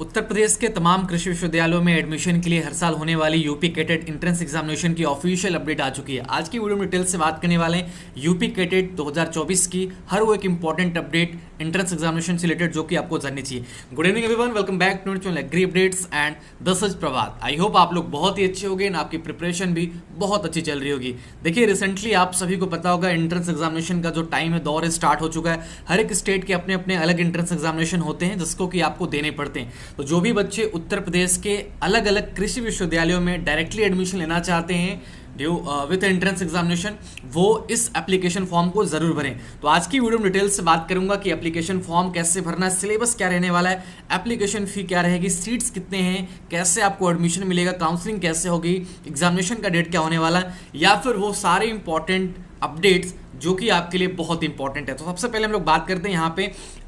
उत्तर प्रदेश के तमाम कृषि विश्वविद्यालयों में एडमिशन के लिए हर साल होने वाली यूपी कैटेट एंट्रेंस एग्जामिनेशन की ऑफिशियल अपडेट आ चुकी है। आज की वीडियो में डिटेल से बात करने वाले हैं यूपी कैटेट 2024 की हर वो एक इंपॉर्टेंट अपडेट एंट्रेंस एग्जामिनेशन से रिलेटेड जो कि आपको जाननी चाहिए। Good evening everyone, welcome back to channel agri updates and this is Prabhat. I hope आप लोग बहुत ही अच्छे होंगे, आपकी प्रिपरेशन भी बहुत अच्छी चल रही होगी। देखिए रिसेंटली आप सभी को पता होगा एंट्रेंस एग्जामिनेशन का जो टाइम है दौर स्टार्ट हो चुका है। हर एक स्टेट के अपने अपने अलग एंट्रेंस एग्जामिनेशन होते हैं जिसको कि आपको देने पड़ते हैं। तो जो भी बच्चे उत्तर प्रदेश के अलग अलग कृषि विश्वविद्यालयों में डायरेक्टली एडमिशन लेना चाहते हैं विद एंट्रेंस एग्जामिनेशन, वो इस एप्लीकेशन फॉर्म को जरूर भरें। तो आज की वीडियो में डिटेल से बात करूंगा कि एप्लीकेशन फॉर्म कैसे भरना है, सिलेबस क्या रहने वाला है, एप्लीकेशन फी क्या रहेगी, सीट्स कितने हैं, कैसे आपको एडमिशन मिलेगा, काउंसलिंग कैसे होगी, एग्जामिनेशन का डेट क्या होने वाला है, या फिर वो सारे इंपॉर्टेंट अपडेट्स जो कि आपके लिए बहुत इंपॉर्टेंट है। तो सबसे पहले हम लोग बात करते हैं यहाँ पे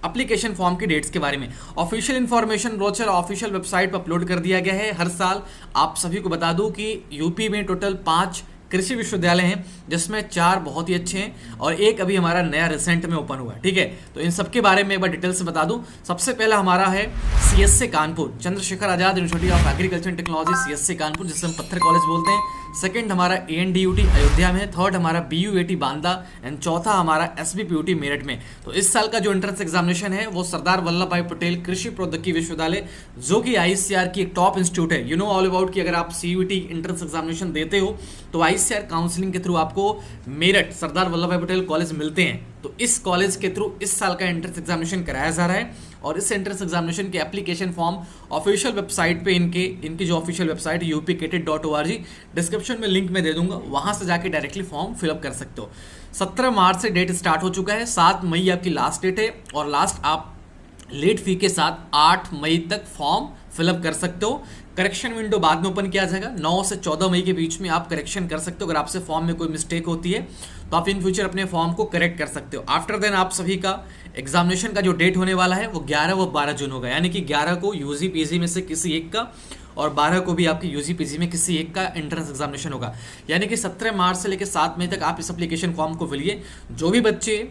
एप्लीकेशन फॉर्म की डेट्स के बारे में। Official information brochure official website पर अपलोड कर दिया गया है। हर साल आप सभी को बता दूं कि यूपी में टोटल 5 कृषि विश्वविद्यालय हैं जिसमें 4 बहुत ही अच्छे हैं और एक अभी हमारा नया रिसेंट में ओपन हुआ है। ठीक है, तो इन सब के बारे में एक बार डिटेल से बता दूं। सबसे पहला हमारा है CSC Kanpur, Chandrashekhar Azad university of agriculture and technology CSC Kanpur, जिसे हम पत्थर कॉलेज बोलते हैं। सेकंड हमारा एएनडीयूटी अयोध्या में, थर्ड हमारा बीयूएटी बांदा एंड चौथा हमारा एसबीपीयूटी मेरठ में। तो इस साल का जो एंट्रेंस एग्जामिनेशन है वो सरदार वल्लभ भाई पटेल कृषि प्रौद्योगिकी विश्वविद्यालय जो कि आईसीआर की एक टॉप इंस्टीट्यूट है। यू नो ऑल अबाउट कि अगर आप सीयूटी एंट्रेंस एग्जामिनेशन देते हो तो आईसीआर काउंसलिंग के थ्रू आपको मेरठ सरदार वल्लभ भाई पटेल कॉलेज मिलते हैं। तो इस कॉलेज के थ्रू इस साल का एंट्रेंस एग्जामिनेशन कराया जा रहा है और इस एंट्रेंस एग्जामिनेशन के एप्लीकेशन फॉर्म ऑफिशियल वेबसाइट पे इनकी जो ऑफिशियल वेबसाइट है upcatet.org, डिस्क्रिप्शन में लिंक में दे दूंगा, वहां से जाके डायरेक्टली फॉर्म फिलअप कर सकते हो। 17 मार्च से डेट स्टार्ट हो चुका है, 7 मई आपकी लास्ट डेट है और लास्ट आप लेट फी के साथ 8 मई तक फॉर्म फिलअप कर सकते हो। करेक्शन विंडो बाद में ओपन किया जाएगा, 9 से 14 मई के बीच में आप करेक्शन कर सकते हो। अगर आपसे फॉर्म में कोई मिस्टेक होती है तो आप इन फ्यूचर अपने फॉर्म को करेक्ट कर सकते हो। आफ्टर देन आप सभी का एग्जामिनेशन का जो डेट होने वाला है वो 11 व 12 जून होगा, यानी कि 11 को यूजी पीजी में से किसी एक का और 12 को भी आपकी यूजी पीजी में किसी एक का एंट्रेंस एग्जामिनेशन होगा। यानी कि 17 मार्च से लेकर 7 मई तक आप इस एप्लीकेशन फॉर्म को फिलिए। जो भी बच्चे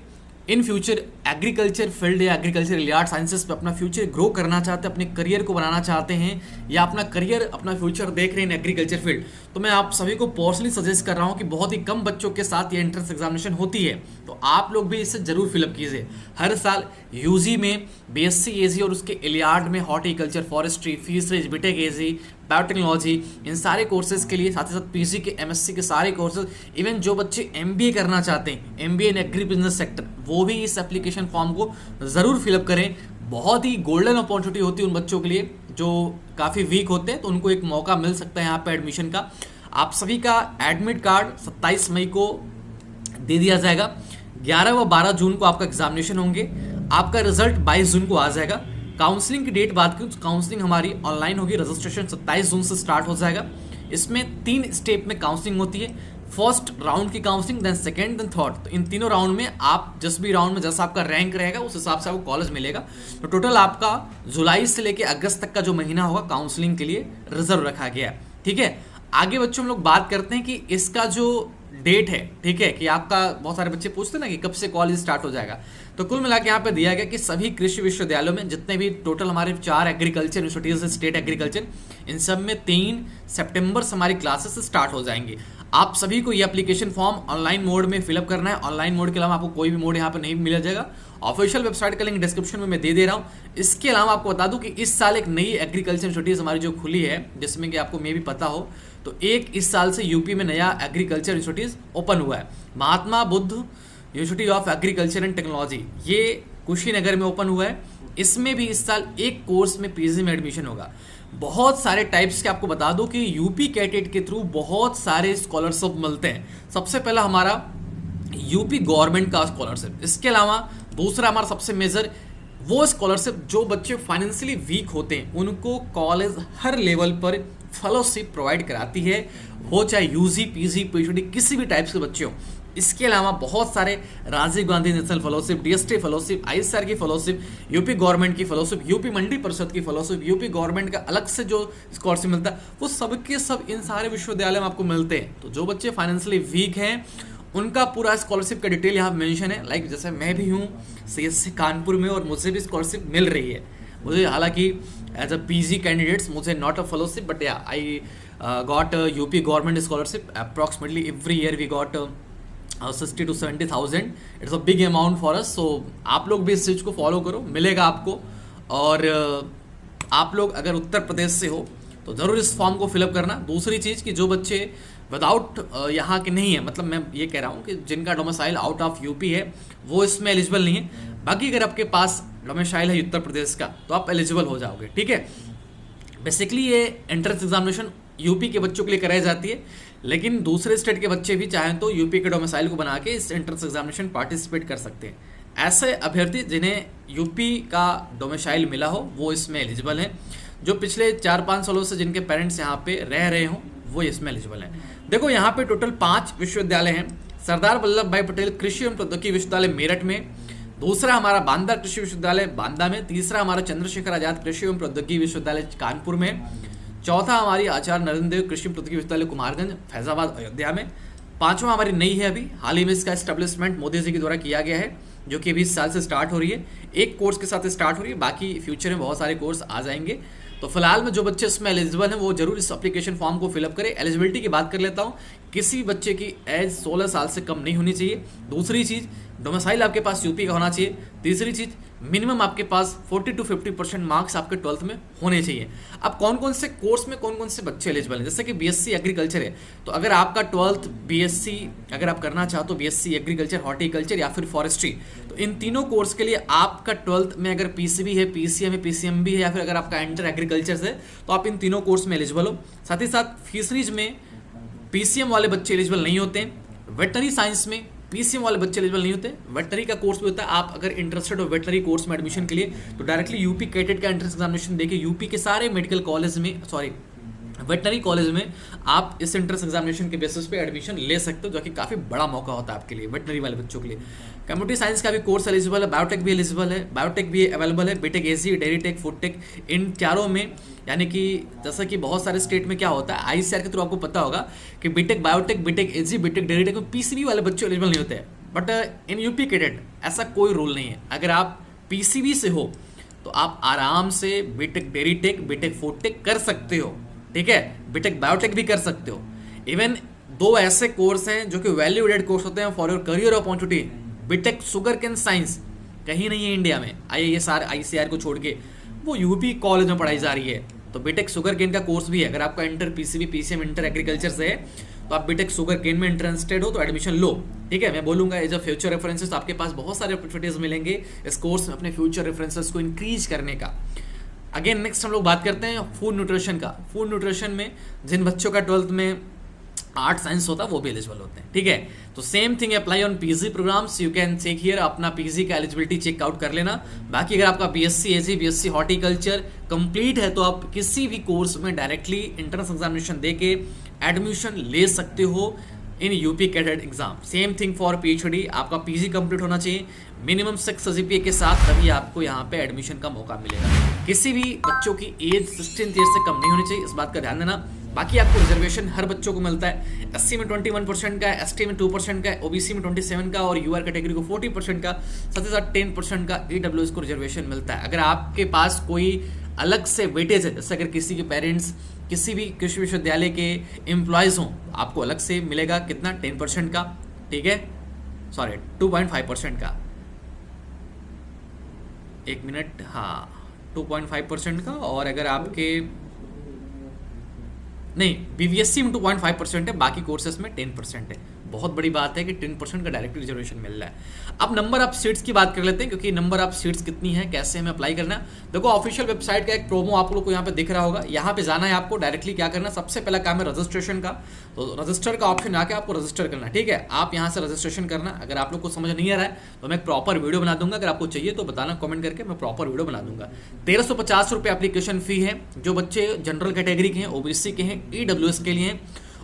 इन फ्यूचर एग्रीकल्चर फील्ड या एग्रीकल्चर रिलेटेड साइंसेस पे अपना फ्यूचर ग्रो करना चाहते हैं, अपने करियर को बनाना चाहते हैं या अपना करियर अपना फ्यूचर देख रहे हैं एग्रीकल्चर फील्ड, तो मैं आप सभी को पर्सनली सजेस्ट कर रहा हूं कि बहुत ही कम बच्चों के साथ ये एंट्रेंस एग्जामिनेशन होती है, तो आप लोग भी इसे जरूर फिलअप कीजिए। हर साल यूजी में बीएससी एजी और उसके इलियाड में हॉर्टिकल्चर, फॉरेस्ट्री, फिशरीज, बीटेक एजी, बायोटेक्नोलॉजी, इन सारे कोर्सेज के लिए, साथ ही साथ पीजी के एमएससी के सारे कोर्सेज, इवन जो बच्चे एमबीए करना चाहते हैं, MBA in agri business sector, वो भी इस एप्लीकेशन फॉर्म को जरूर फिलअप करें। बहुत ही गोल्डन अपॉर्चुनिटी होती है उन बच्चों के लिए जो काफ़ी वीक होते हैं, तो उनको एक मौका मिल सकता है यहाँ पे एडमिशन का। आप सभी का एडमिट कार्ड 27 मई को दे दिया जाएगा, 11 व 12 जून को आपका एग्जामिनेशन होंगे, आपका रिजल्ट 22 जून को आ जाएगा। काउंसलिंग की डेट बात करूँ तो काउंसलिंग हमारी ऑनलाइन होगी, रजिस्ट्रेशन 27 जून से स्टार्ट हो जाएगा। इसमें 3 स्टेप में काउंसलिंग होती है, फर्स्ट राउंड की counselling, then second, then third. तो इन तीनों राउंड में आप जिस भी राउंड में जैसा आपका रैंक रहेगा उस हिसाब से आपको कॉलेज मिलेगा। तो टोटल आपका जुलाई से लेकर अगस्त तक का जो महीना होगा काउंसलिंग के लिए रिजर्व रखा गया है। ठीक है, आगे बच्चों हम लोग बात करते हैं कि इसका जो डेट है, ठीक है, कि आपका बहुत सारे बच्चे पूछते हैं ना कि कब से कॉलेज स्टार्ट हो जाएगा। तो कुल मिला के यहाँ पे दिया गया कि सभी कृषि विश्वविद्यालयों में जितने भी टोटल हमारे 4 एग्रीकल्चर यूनिवर्सिटीज है, स्टेट एग्रीकल्चर, इन सब में 3 सितंबर से हमारी क्लासेस स्टार्ट हो जाएंगी। आप सभी को ये एप्लीकेशन फॉर्म ऑनलाइन मोड में फिलअप करना है। ऑनलाइन मोड के अलावा आपको कोई भी मोड यहाँ पे नहीं मिल जाएगा। ऑफिशियल वेबसाइट का लिंक डिस्क्रिप्शन में मैं दे दे रहा हूँ। इसके अलावा आपको बता दूं कि इस साल एक नई एग्रीकल्चर यूनिवर्सिटीज हमारी जो खुली है, जिसमें कि आपको मे भी पता हो, तो एक इस साल से यूपी में नया एग्रीकल्चर यूनिवर्सिटीज ओपन हुआ है, Mahatma Buddha university of agriculture and technology, ये कुशीनगर में ओपन हुआ है। इसमें भी इस साल एक कोर्स में पीजी में एडमिशन होगा। बहुत सारे टाइप्स के आपको बता दूं कि यूपी कैटेट के थ्रू बहुत सारे स्कॉलरशिप मिलते हैं। सबसे पहला हमारा यूपी गवर्नमेंट का स्कॉलरशिप, इसके अलावा दूसरा हमारा सबसे मेजर वो स्कॉलरशिप जो बच्चे फाइनेंशियली वीक होते हैं उनको कॉलेज हर लेवल पर फेलोशिप प्रोवाइड कराती है, वो चाहे यूजी पीजी पीएचडी किसी भी टाइप्स के बच्चे हों। इसके अलावा बहुत सारे Rajiv Gandhi national fellowship, DST fellowship, ICR की फेलोशिप, यूपी गवर्नमेंट की फेलोशिप, यूपी मंडी परिषद की फेलोशिप, यूपी गवर्नमेंट का अलग से जो स्कॉलरशिप मिलता है वो सबके सब इन सारे विश्वविद्यालय में आपको मिलते हैं। तो जो बच्चे फाइनेंशियली वीक हैं उनका पूरा स्कॉलरशिप का डिटेल यहाँ मेंशन है। लाइक जैसे मैं भी हूँ सीएससी कानपुर में और मुझे भी स्कॉलरशिप मिल रही है, मुझे हालांकि एज अ पीजी कैंडिडेट्स मुझे not a fellowship but yeah I got UP government scholarship approximately every year we got 60 to 70,000. It's a big amount for us. So आप लोग भी इस चीज़ को फॉलो करो, मिलेगा आपको. और आप लोग अगर उत्तर प्रदेश से हो तो ज़रूर इस फॉर्म को फिलअप करना. दूसरी चीज़ कि जो बच्चे विदाउट यहाँ के नहीं है, मतलब मैं ये कह रहा हूँ कि जिनका डोमिसाइल आउट ऑफ यूपी है वो इसमें एलिजिबल नहीं है. बाकी अगर आपके पास डोमिसाइल है उत्तर प्रदेश का तो आप एलिजिबल हो जाओगे. ठीक है. बेसिकली ये एंट्रेंस एग्जामिनेशन यूपी के बच्चों के लिए कराई जाती है, लेकिन दूसरे स्टेट के बच्चे भी चाहें तो यूपी के डोमिसाइल को बना के इस एंट्रेंस एग्जामिनेशन पार्टिसिपेट कर सकते हैं. ऐसे अभ्यर्थी जिन्हें यूपी का डोमिसाइल मिला हो वो इसमें एलिजिबल हैं. जो पिछले 4-5 सालों से जिनके पेरेंट्स यहाँ पे रह रहे हों वो इसमें एलिजिबल हैं. देखो यहाँ पे टोटल 5 विश्वविद्यालय हैं. सरदार वल्लभ भाई पटेल कृषि एवं प्रौद्योगिकी विश्वविद्यालय मेरठ में, दूसरा हमारा बांदा कृषि विश्वविद्यालय बांदा में, तीसरा हमारा चंद्रशेखर आजाद कृषि एवं प्रौद्योगिकी विश्वविद्यालय कानपुर में, चौथा हमारी आचार्य नरेंद्र देव कृषि प्रौद्योगिकी विश्वविद्यालय कुमारगंज फैजाबाद अयोध्या में, पांचवा हमारी नई है अभी हाल ही में इसका एस्टेब्लिशमेंट मोदी जी के द्वारा किया गया है जो कि अभी इस साल से स्टार्ट हो रही है. एक कोर्स के साथ स्टार्ट हो रही है, बाकी फ्यूचर में बहुत सारे कोर्स आ जाएंगे. तो फिलहाल में जो बच्चे इसमें एलिजिबल हैं वो जरूर इस एप्लीकेशन फॉर्म को फिलअप करें. एलिजिबिलिटी की बात कर लेता हूँ. किसी बच्चे की एज 16 साल से कम नहीं होनी चाहिए. दूसरी चीज़ डोमिसाइल आपके पास यूपी का होना चाहिए. तीसरी चीज़ मिनिमम आपके पास 40 to 50% मार्क्स आपके 12th में होने चाहिए. अब कौन कौन से कोर्स में कौन कौन से बच्चे एलिजिबल हैं, जैसे कि बीएससी एग्रीकल्चर है तो अगर आपका 12th बीएससी अगर आप करना चाहो तो बीएससी एग्रीकल्चर, हॉर्टिकल्चर या फिर फॉरेस्ट्री, तो इन तीनों कोर्स के लिए आपका 12th में अगर पीसीबी है, पीसीएम है, पीसीएमबी है या फिर अगर आपका एंटर एग्रीकल्चर है तो आप इन तीनों कोर्स में एलिजिबल हो. साथ ही साथ फिशरीज में पीसीएम वाले बच्चे एलिजिबल नहीं होते हैं. वेटनरी साइंस में पीसीएम वाले बच्चे एलिजिबल नहीं होते. वेटनरी का कोर्स भी होता है. आप अगर इंटरेस्टेड हो वेटनरी कोर्स में एडमिशन के लिए तो डायरेक्टली यूपी कैटेट का एंट्रेंस एग्जामिनेशन देके यूपी के सारे मेडिकल कॉलेज में, सॉरी वेटनरी कॉलेज में आप इस एंट्रेंस एग्जामिनेशन के बेसिस पे एडमिशन ले सकते हो, जो कि काफ़ी बड़ा मौका होता है आपके लिए वेटनरी वाले बच्चों के लिए. कंप्यूटर साइंस का भी कोर्स एलिजिबल है. बायोटेक भी एलिजिबल है. बायोटेक भी अवेलेबल है. BTech AC, dairy tech, food tech, इन चारों में यानी कि जैसा कि बहुत सारे स्टेट में क्या होता है आईसीआर के थ्रू आपको पता होगा कि BTech biotech, BTech AC, BTech dairy tech में पीसीबी वाले बच्चे एलिजिबल नहीं होते हैं. बट इन यूपी कैडेट ऐसा कोई रूल नहीं है. अगर आप पीसीबी से हो तो आप आराम से BTech dairy tech, BTech food tech कर सकते हो. ठीक है. बीटेक बायोटेक भी कर सकते हो. इवन 2 ऐसे कोर्स हैं जो कि वैल्यू एडेड कोर्स होते हैं for your career opportunity. BTech sugar cane science कहीं नहीं है इंडिया में, आईएसआर आईसीआर को छोड़ के, वो यूपी कॉलेज में पढ़ाई जा रही है. तो बीटेक शुगर केन का कोर्स भी है. अगर आपका inter PCB, PCM, inter agriculture से है तो आप बीटेक शुगर केन में इंटरेस्टेड हो तो एडमिशन लो. ठीक है. मैं बोलूंगा एज अ फ्यूचर रेफरेंसेस आपके पास बहुत सारे अपॉर्चुनिटीज मिलेंगे इस कोर्स में अपने फ्यूचर रेफरेंसेस को इंक्रीज करने का. अगेन नेक्स्ट हम लोग बात करते हैं फूड न्यूट्रिशन का. फूड न्यूट्रिशन में जिन बच्चों का 12th में आर्ट साइंस होता है वो भी एलिजिबल होते हैं. ठीक है. तो same thing apply on PG programs. You can check here, अपना पीजी का एलिजिबिलिटी चेकआउट कर लेना. बाकी अगर आपका BSc AC, BSc horticulture complete है तो आप किसी भी कोर्स में डायरेक्टली एंट्रेंस एग्जामिनेशन देके एडमिशन ले सकते हो in UP cadet exam. Same thing for PhD. आपका पीजी कंप्लीट होना चाहिए मिनिमम 6 जीपीए के साथ, तभी आपको यहाँ पे एडमिशन का मौका मिलेगा. किसी भी बच्चों की एज 16 ईयर से कम नहीं होनी चाहिए, इस बात का ध्यान देना. बाकी आपको रिजर्वेशन हर बच्चों को मिलता है. एससी में 21% का है, एसटी में 2% का है, ओबीसी में 27 का और यूआर कैटेगरी को 40% का, साथ ही साथ 10% का ईडब्ल्यूएस को रिजर्वेशन मिलता है. अगर आपके पास कोई अलग से वेटेज है, जैसे अगर किसी के पेरेंट्स किसी भी कृषि विश्वविद्यालय के एम्प्लॉयज़ हों, आपको अलग से मिलेगा कितना, 10% का. ठीक है. सॉरी 2.5% का, एक मिनट, हाँ 2.5% का. और अगर आपके नहीं बीवीएससी में 2.5% है, बाकी कोर्सेस में 10% है. बहुत बड़ी बात है कि 10% का डायरेक्ट रिजर्वेशन मिल रहा है. अब नंबर ऑफ सीट्स की बात कर लेते हैं, क्योंकि नंबर ऑफ सीट्स कितनी है, कैसे हमें अप्लाई करना है. देखो ऑफिशियल वेबसाइट का एक प्रोमो आप लोग को यहाँ पे दिख रहा होगा. यहाँ पे जाना है आपको. डायरेक्टली क्या करना, सबसे पहला काम है रजिस्ट्रेशन का. तो रजिस्टर का ऑप्शन आके आपको रजिस्टर करना. ठीक है. आप यहाँ से रजिस्ट्रेशन करना. अगर आप लोग को समझ नहीं आ रहा है तो मैं एक प्रॉपर वीडियो बना दूंगा. अगर आपको चाहिए तो बताना कमेंट करके, मैं प्रॉपर वीडियो बना दूंगा. 1350 रुपये एप्लीकेशन फी है. जो बच्चे जनरल कैटेगरी के हैं, ओबीसी के हैं, ईडब्ल्यूएस के लिए हैं,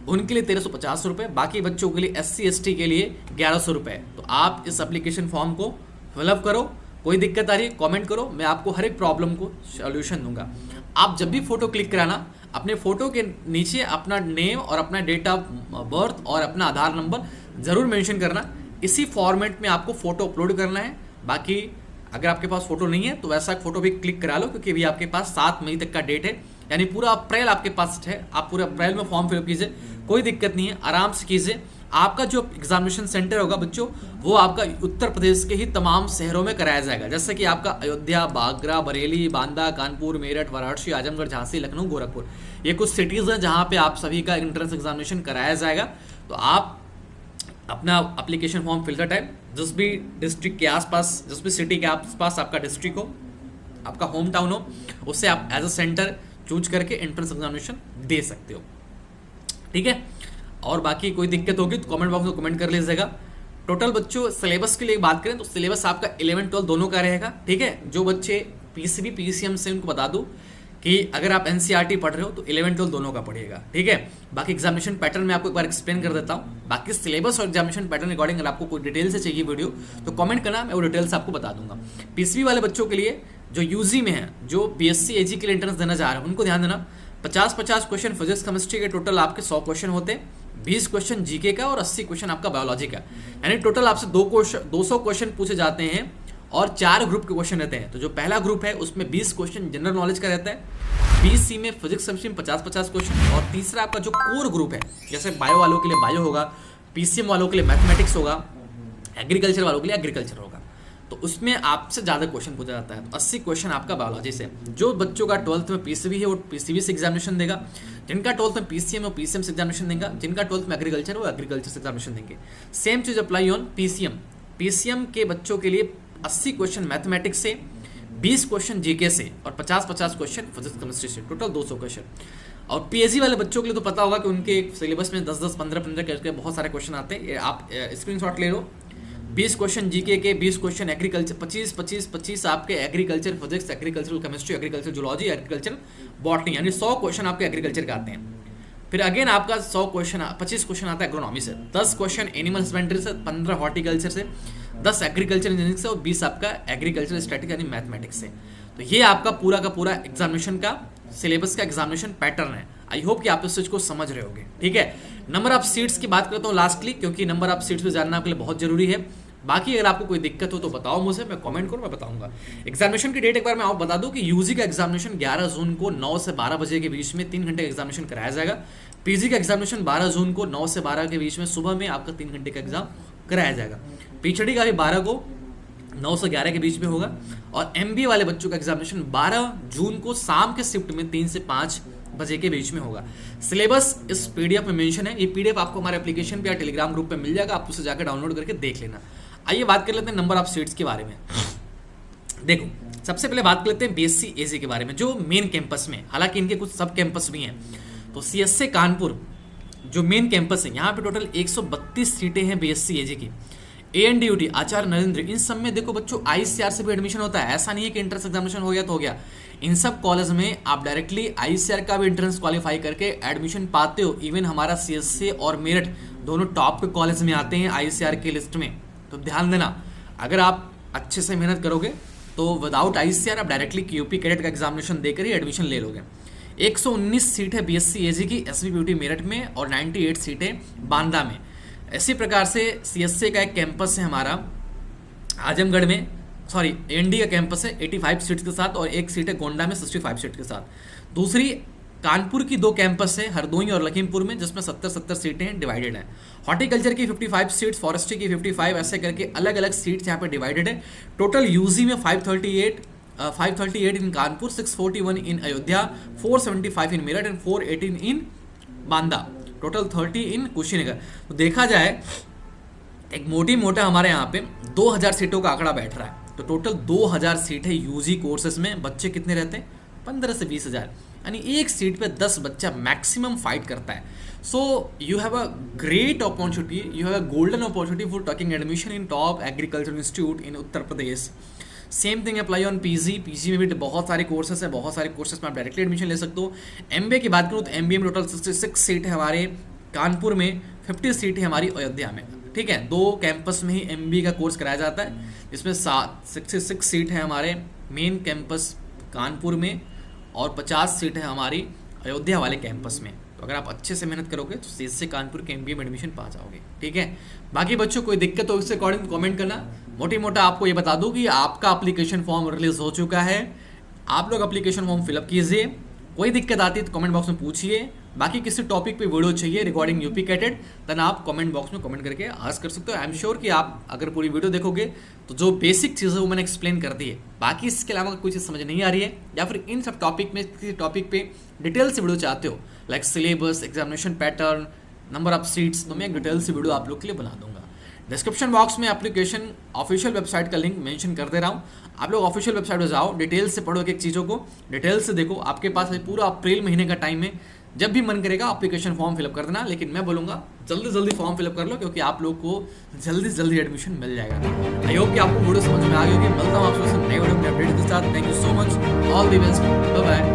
उनके लिए 1350 रुपये. बाकी बच्चों के लिए एससी एसटी के लिए 1100 रुपये. तो आप इस एप्लीकेशन फॉर्म को फिलअप करो. कोई दिक्कत आ रही है कमेंट करो, मैं आपको हर एक प्रॉब्लम को सॉल्यूशन दूंगा. आप जब भी फोटो क्लिक कराना, अपने फोटो के नीचे अपना नेम और अपना डेट ऑफ बर्थ और अपना आधार नंबर जरूर मेंशन करना. इसी फॉर्मेट में आपको फोटो अपलोड करना है. बाकी अगर आपके पास फोटो नहीं है तो वैसा फोटो भी क्लिक करा लो, क्योंकि अभी आपके पास 7 मई तक का डेट है, यानी पूरा अप्रैल आपके पास है। आप पूरा अप्रैल में फॉर्म फिलअप कीजिए, कोई दिक्कत नहीं है, आराम से कीजिए। आपका जो एग्जामिनेशन सेंटर होगा बच्चों, वो आपका उत्तर प्रदेश के ही तमाम शहरों में कराया जाएगा, जैसे कि आपका अयोध्या, बागरा, बरेली, बांदा, कानपुर, मेरठ, वाराणसी, आजमगढ़, झांसी, लखनऊ, गोरखपुर, ये कुछ सिटीज़ हैं जहाँ पे आप सभी का एंट्रेंस एग्जामिनेशन कराया जाएगा। तो आप अपना application form fill the time, जिस भी डिस्ट्रिक्ट के आसपास, जिस भी सिटी के आसपास आपका डिस्ट्रिक्ट हो, आपका होम टाउन हो, उससे आप एज अ सेंटर चूज करके एंट्रेंस एग्जामिनेशन दे सकते हो। ठीक है, और बाकी कोई दिक्कत होगी तो कमेंट बॉक्स में कमेंट कर लीजिएगा। टोटल बच्चों सिलेबस के लिए बात करें तो सिलेबस आपका 11-12 दोनों का रहेगा। ठीक है, जो बच्चे पीसीबी पीसीएम से, उनको बता दूं कि अगर आप एनसीईआरटी पढ़ रहे हो तो 11-12 दोनों का पढ़िएगा। ठीक है, बाकी एग्जामिनेशन पैटर्न मैं आपको एक बार एक्सप्लेन कर देता हूँ। बाकी सिलेबस और एग्जामिनेशन पैटर्न अकॉर्डिंग अगर आपको कोई डिटेल से चाहिए वीडियो तो कमेंट करना, मैं वो डिटेल्स आपको बता दूंगा। पीसीबी वाले बच्चों के लिए जो यूजी में है, जो बीएससी एजी के लिए एंट्रेंस देना चाह रहे हैं, उनको ध्यान देना, 50-50 क्वेश्चन फिजिक्स केमिस्ट्री के टोटल आपके 100 क्वेश्चन होते हैं, 20 क्वेश्चन जीके का और 80 क्वेश्चन आपका बायोलॉजी का, यानी टोटल आपसे 200 क्वेश्चन पूछे जाते हैं और 4 ग्रुप के क्वेश्चन रहते हैं। तो जो पहला ग्रुप है उसमें 20 क्वेश्चन जनरल नॉलेज का रहता है, बीसी में फिजिक्स केमिस्ट्री में 50-50 क्वेश्चन, और तीसरा आपका जो कोर ग्रुप है, जैसे बायो वालों के लिए बायो होगा, पीसीएम वालों के लिए मैथमेटिक्स होगा, एग्रीकल्चर वालों के लिए एग्रीकल्चर होगा, तो उसमें आपसे ज़्यादा क्वेश्चन पूछा जाता है। तो 80 क्वेश्चन आपका बायोलॉजी से। जो बच्चों का 12th में पीसीबी है वो पीसीबी से एग्जामिनेशन देगा, जिनका 12th में पीसीएम है वो पीसीएम से एग्जामिनेशन देगा, जिनका 12th में एग्रीकल्चर वो एग्रीकल्चर से एग्जामिनेशन देंगे। Same cheese apply on PCM. PCM के बच्चों के लिए 80 क्वेश्चन मैथमेटिक्स से, 20 क्वेश्चन जीके से और 50-50 क्वेश्चन फिजिक्स केमिस्ट्री से, टोटल 200 क्वेश्चन। और पीएचडी वाले बच्चों के लिए तो पता होगा कि उनके सिलेबस में 10-10, 15-15 करके बहुत सारे क्वेश्चन आते हैं। आप स्क्रीनशॉट ले लो। 20 क्वेश्चन जीके के, 20 क्वेश्चन एग्रीकल्चर, 25 आपके agriculture physics, agricultural chemistry, agriculture zoology, agriculture botany, यानी 100 क्वेश्चन आपके एग्रीकल्चर के आते हैं। फिर अगेन आपका 25 क्वेश्चन आता है एग्रोनॉमी से, 10 क्वेश्चन एनिमल हस्बेंड्री से, 15 हॉर्टिकल्चर से, 10 एग्रीकल्चर इंजीनियरिंग से और 20 आपका एग्रीकल्चर स्टैटिक यानी मैथमेटिक्स से। तो ये आपका पूरा का पूरा एग्जामिनेशन का सिलेबस का एग्जामिनेशन पैटर्न है। आई होप कि आप इस चीज को समझ रहे होगे। ठीक है, नंबर ऑफ सीट्स की बात करता हूँ लास्टली, क्योंकि नंबर ऑफ सीट्स भी जानना आपके लिए बहुत जरूरी है। बाकी अगर आपको कोई दिक्कत हो तो बताओ मुझे, मैं कमेंट करूँ, मैं बताऊंगा। एग्जामिनेशन की डेट एक बार मैं आपको बता दूं कि यूजी का एग्जामिनेशन 11 जून को 9 से 12 बजे के बीच में 3 घंटे का एग्जामिनेशन कराया जाएगा। पीजी का एग्जामिनेशन 12 जून को 9 से 12 के बीच में सुबह में आपका 3 घंटे का एग्जाम कराया जाएगा। पीएचडी का भी 12 को 9 से 11 के बीच में होगा। और एमबीए वाले बच्चों का एग्जामिनेशन 12 जून को शाम के शिफ्ट में 3 से 5 बजे के बीच में होगा। सिलेबस इस पीडीएफ में मेंशन है। ये पीडीएफ आपको हमारे एप्लीकेशन पे या टेलीग्राम ग्रुप पे मिल जाएगा, आप उसे जाकर डाउनलोड करके देख लेना। आइए बात कर लेते हैं नंबर ऑफ सीट्स के बारे में। देखो, सबसे पहले बात कर लेते हैं बीएससी एजी के बारे में, जो मेन कैंपस में, हालांकि इनके कुछ सब कैंपस भी हैं। तो सीएससी कानपुर जो मेन कैंपस है, यहाँ पे टोटल 132 सीटें हैं बीएससी एजी की। एएनडीयूटी आचार्य नरेंद्र, इन सब में देखो बच्चों आईसीआर से भी एडमिशन होता है। ऐसा नहीं है कि एंट्रेंस एग्जामिनेशन हो गया तो हो गया। इन सब कॉलेज में आप डायरेक्टली आईसीआर का भी एंट्रेंस क्वालिफाई करके एडमिशन पाते हो। इवन हमारा सीएससी और मेरठ दोनों टॉप के कॉलेज में आते हैं आईसीआर की लिस्ट में। तो ध्यान देना, अगर आप अच्छे से मेहनत करोगे तो विदाउट आईसीआर आप डायरेक्टली यूपी कैडेट का एग्जामिनेशन देकर ही एडमिशन ले लोगे। 119 सीट है बीएससी एजी की एसवीपीयूटी मेरठ में और 98 सीटें बांदा में। इसी प्रकार से सीएससी का एक कैंपस है हमारा आजमगढ़ में, सॉरी एनडी का कैंपस है 85 सीट्स के साथ, और एक सीट है गोंडा में 65 सीट के साथ। दूसरी कानपुर की 2 कैंपस है हरदोई और लखीमपुर में, जिसमें 70-70 सीटें डिवाइडेड हैं। हॉर्टिकल्चर की 55 सीट्स, फॉरेस्ट्री की 55, ऐसे करके अलग अलग सीट्स यहाँ पे डिवाइडेड है। टोटल यूजी में 538 in Kanpur, 641 in Ayodhya, 475 in Meerut and 418 in Banda, total 30 in Kushinagar. तो देखा जाए एक मोटी मोटा हमारे यहाँ पे 2000 सीटों का आंकड़ा बैठ रहा है। तो टोटल 2000 सीट है यूजी कोर्सेज में। बच्चे कितने रहते हैं? 15 से 20 हज़ार, यानी एक सीट पे 10 बच्चा मैक्सिमम फाइट करता है। So you have a great opportunity, you have a golden opportunity for talking admission in top agriculture institute in Uttar Pradesh. Same thing apply on PG. PG में भी बहुत सारे कोर्सेस हैं, बहुत सारे कोर्सेस में आप डायरेक्टली एडमिशन ले सकते हो। एमबीए की बात करूँ तो एमबीए में टोटल 66 सीट है हमारे कानपुर में, 50 सीट है हमारी अयोध्या में। ठीक है, 2 कैंपस में ही एमबीए का कोर्स कराया जाता है, जिसमें 66 सीट है हमारे मेन कैंपस कानपुर में और 50 सीट है हमारी अयोध्या वाले कैंपस में। तो अगर आप अच्छे से मेहनत करोगे तो सीएससी कानपुर के एमबीए में एडमिशन पा जाओगे। ठीक है, बाकी बच्चों कोई दिक्कत हो इससे अकॉर्डिंग कमेंट करना, मोटी मोटा आपको ये बता दूं कि आपका एप्लीकेशन फॉर्म रिलीज हो चुका है। आप लोग एप्लीकेशन फॉर्म फिलअप कीजिए। कोई दिक्कत आती है तो कमेंट बॉक्स में पूछिए। बाकी किसी टॉपिक पे वीडियो चाहिए रिगार्डिंग यूपी कैटेड, देन आप कमेंट बॉक्स में कमेंट करके आस्क कर सकते हो। आई एम श्योर कि आप अगर पूरी वीडियो देखोगे तो जो बेसिक चीज़ है वो मैंने एक्सप्लेन कर दी है। बाकी इसके अलावा कोई चीज़ समझ नहीं आ रही है या फिर इन सब टॉपिक में किसी टॉपिक पे डिटेल से वीडियो चाहते हो, like syllabus, examination pattern, number of seats, तो मैं एक डिटेल से वीडियो आप लोग के लिए बना दूंगा। डिस्क्रिप्शन बॉक्स में एप्लीकेशन ऑफिशियल वेबसाइट का लिंक मेंशन कर दे रहा हूँ। आप लोग ऑफिशियल वेबसाइट पर जाओ, डिटेल से पढ़ो, एक चीज़ों को डिटेल से देखो। आपके पास पूरा अप्रैल महीने का टाइम है, जब भी मन करेगा एप्लीकेशन फॉर्म फिलअप कर देना। लेकिन मैं बोलूँगा जल्दी जल्दी फॉर्म फिलअप कर लो, क्योंकि आप लोग को जल्दी जल्दी एडमिशन मिल जाएगा। आई होप कि आपको वीडियो समझ में आ गई होगी। मिलता हूँ आपसे नए वीडियो में अपडेट के साथ। Thank you so much, all the best, bye bye.